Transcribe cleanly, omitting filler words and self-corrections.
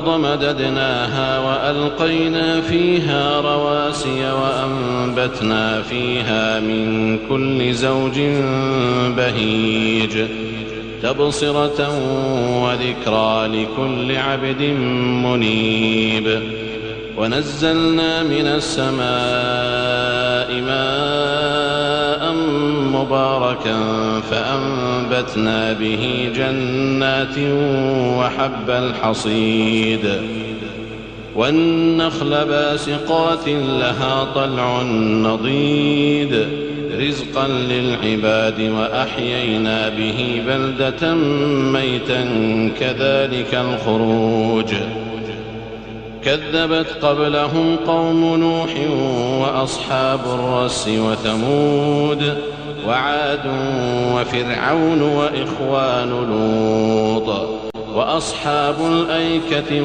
مددناها وألقينا فيها رواسي وأنبتنا فيها من كل زوج بهيج تبصرة وذكرى لكل عبد منيب. ونزلنا من السماء ماء مباركا فأنبتنا به جنات وحب الحصيد والنخل باسقات لها طلع نضيد رزقا للعباد وأحيينا به بلدة ميتا كذلك الخروج. كذبت قبلهم قوم نوح وأصحاب الرس وثمود وعاد وفرعون وإخوان لوط وأصحاب الأيكة